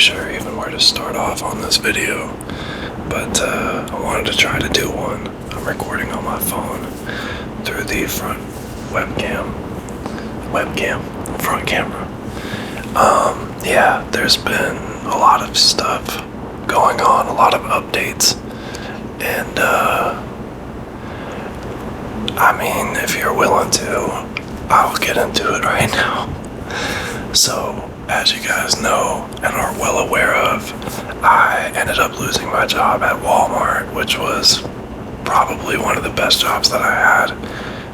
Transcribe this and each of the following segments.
sure even where to start off on this video, but I wanted to try to do one. I'm recording on my phone through the front front camera. Yeah, there's been a lot of stuff going on, a lot of updates, and I mean, if you're willing to, I'll get into it right now. So, as you guys know and are well aware of, I ended up losing my job at Walmart, which was probably one of the best jobs that I had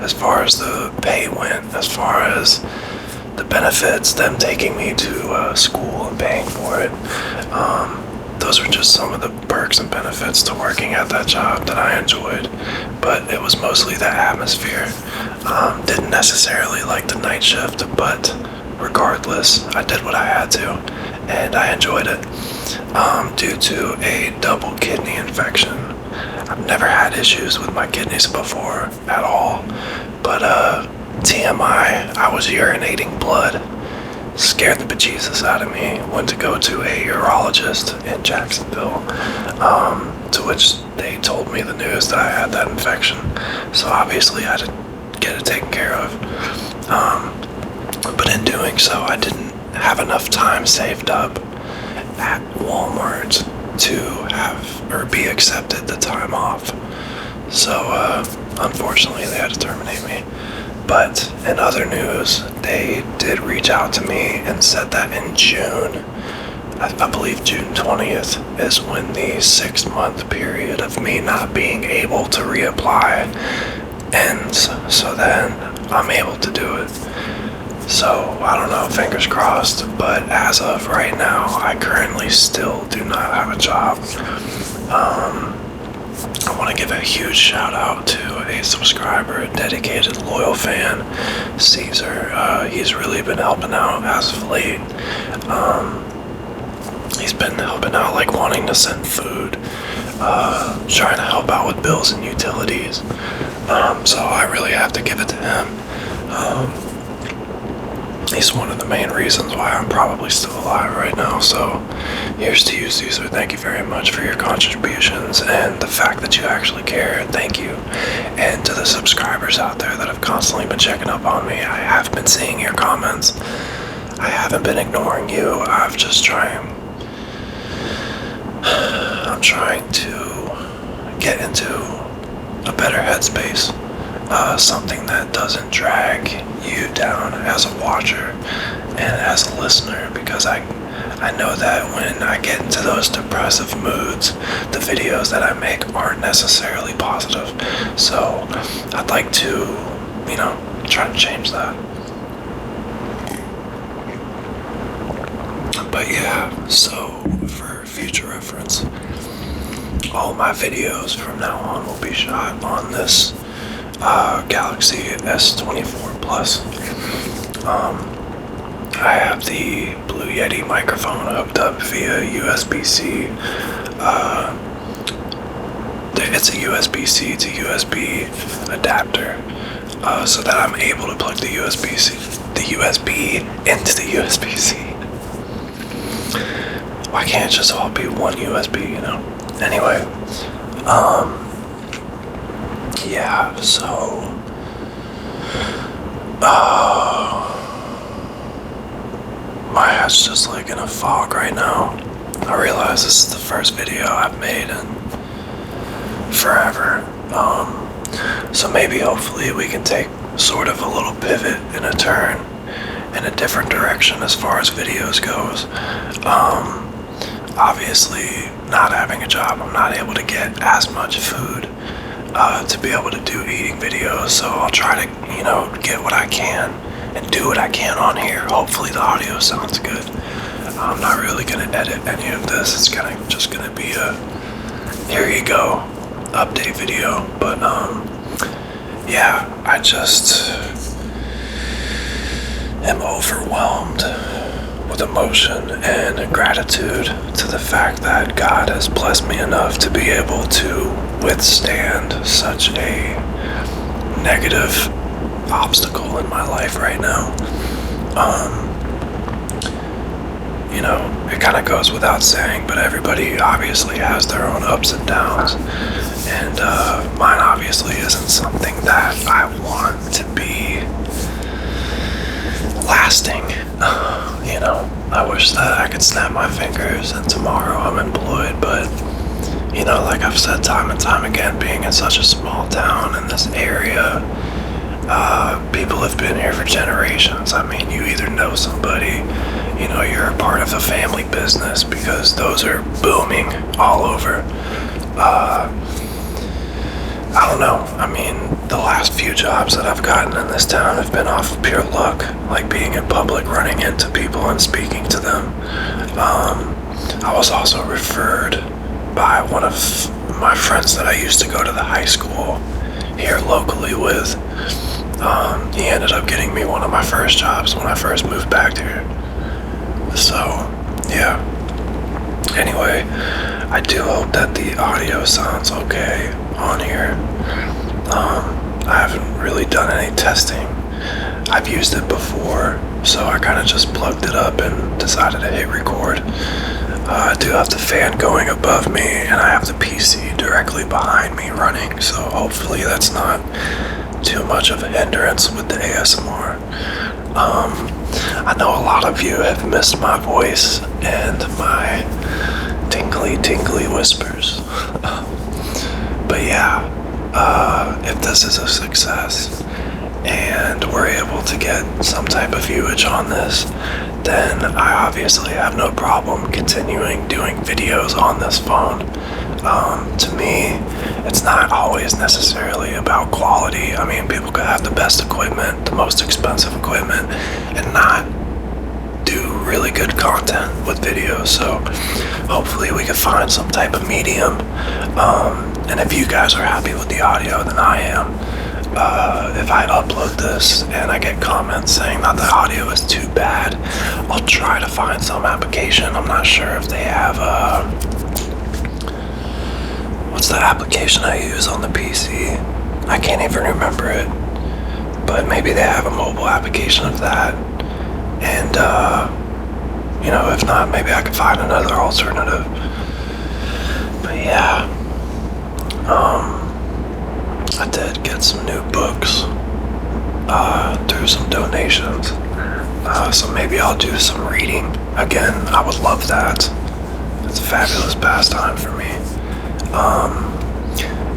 as far as the pay went, as far as the benefits, them taking me to school and paying for it. Those were just some of the perks and benefits to working at that job that I enjoyed, but it was mostly the atmosphere. Didn't necessarily like the night shift, but regardless, I did what I had to, and I enjoyed it. Due to a double kidney infection. I've never had issues with my kidneys before at all, but TMI, I was urinating blood. Scared the bejesus out of me. Went to go to a urologist in Jacksonville, to which they told me the news that I had that infection. So obviously I had to get it taken care of. But in doing so, I didn't have enough time saved up at Walmart to have or be accepted the time off. So unfortunately they had to terminate me. But in other news, they did reach out to me and said that in June, I believe June 20th, is when the 6-month period of me not being able to reapply ends. So then I'm able to do it. So I don't know, fingers crossed, but as of right now, I currently still do not have a job. I want to give a huge shout out to a subscriber, a dedicated, loyal fan, Caesar. He's really been helping out as of late. He's been helping out, like wanting to send food, trying to help out with bills and utilities. So I really have to give it to him. He's one of the main reasons why I'm probably still alive right now. So here's to you, Caesar. Thank you very much for your contributions and the fact that you actually care. Thank you. And to the subscribers out there that have constantly been checking up on me, I have been seeing your comments. I haven't been ignoring you. I'm trying to get into a better headspace. Something that doesn't drag you down as a watcher and as a listener, because I know that when I get into those depressive moods, the videos that I make aren't necessarily positive. So I'd like to, try to change that. But yeah, so for future reference, all my videos from now on will be shot on this Galaxy S24 Plus. I have the Blue Yeti microphone hooked up via USB-C. It's a USB-C to USB adapter, so that I'm able to plug the USB into the USB-C. Why can't it just all be one USB, Anyway, yeah, so, my head's just like in a fog right now. I realize this is the first video I've made in forever. So maybe hopefully we can take sort of a little pivot and a turn in a different direction as far as videos goes. Obviously, not having a job, I'm not able to get as much food to be able to do eating videos, so I'll try to, get what I can and do what I can on here. Hopefully the audio sounds good. I'm not really gonna edit any of this. It's just gonna be a here you go update video. But yeah, I just am overwhelmed with emotion and gratitude to the fact that God has blessed me enough to be able to withstand such a negative obstacle in my life right now. you know, it kind of goes without saying, but everybody obviously has their own ups and downs. And mine obviously isn't something that I want to be lasting. You know, I wish that I could snap my fingers and tomorrow I'm employed, but you know, like I've said time and time again, being in such a small town in this area, people have been here for generations. I mean, you either know somebody, you know, you're a part of a family business, because those are booming all over. I don't know. I mean, the last few jobs that I've gotten in this town have been off of pure luck, like being in public, running into people and speaking to them. I was also referred by one of my friends that I used to go to the high school here locally with. He ended up getting me one of my first jobs when I first moved back here. So, yeah. Anyway, I do hope that the audio sounds okay on here. I haven't really done any testing. I've used it before, so I kind of just plugged it up and decided to hit record. I do have the fan going above me, and I have the PC directly behind me running, so hopefully that's not too much of a hindrance with the ASMR. I know a lot of you have missed my voice and my tinkly whispers. But yeah, if this is a success and we're able to get some type of viewage on this, then I obviously have no problem continuing doing videos on this phone. To me, it's not always necessarily about quality. I mean, people could have the best equipment, the most expensive equipment, and not do really good content with videos. So hopefully we can find some type of medium. And if you guys are happy with the audio, then I am. If I upload this and I get comments saying that the audio is too bad, I'll try to find some application. I'm not sure if they have what's the application I use on the PC? I can't even remember it. But maybe they have a mobile application of that. And you know, if not, maybe I can find another alternative. But yeah, I did get some new books through some donations. So maybe I'll do some reading again. I would love that. It's a fabulous pastime for me.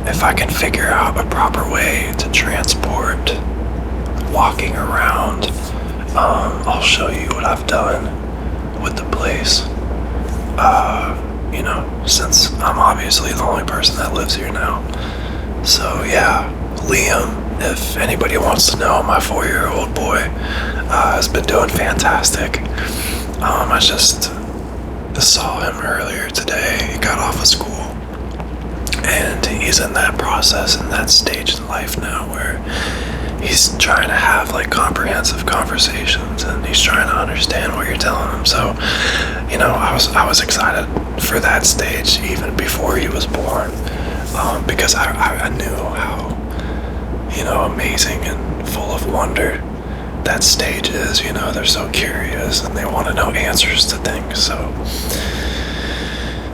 If I can figure out a proper way to transport walking around, I'll show you what I've done with the place. You know, since I'm obviously the only person that lives here now. So yeah, Liam, if anybody wants to know, my 4-year-old boy has been doing fantastic. I just saw him earlier today. He got off of school, and he's in that process, in that stage in life now where he's trying to have like comprehensive conversations, and he's trying to understand what you're telling him. So, you know, I was excited for that stage even before he was born, because I knew how, you know, amazing and full of wonder that stage is. You know, they're so curious and they want to know answers to things. So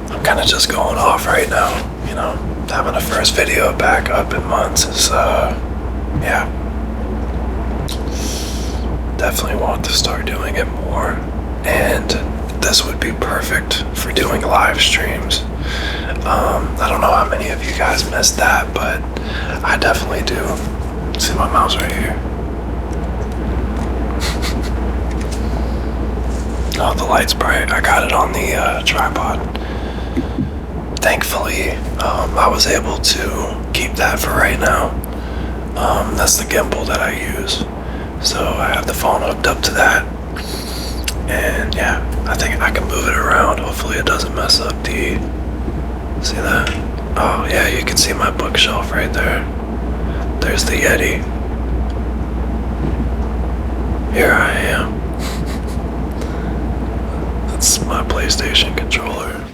I'm kind of just going off right now. You know, having a first video back up in months is yeah, definitely want to start doing it more, and this would be perfect for doing live streams. I don't know how many of you guys missed that, but I definitely do. See my mouse right here. Oh, the light's bright. I got it on the tripod. Thankfully, I was able to keep that for right now. That's the gimbal that I use. So I have the phone hooked up to that. And yeah, I think I can move it around. Hopefully it doesn't mess up the... See that? Oh yeah, you can see my bookshelf right there. There's the Yeti. Here I am. That's my PlayStation controller.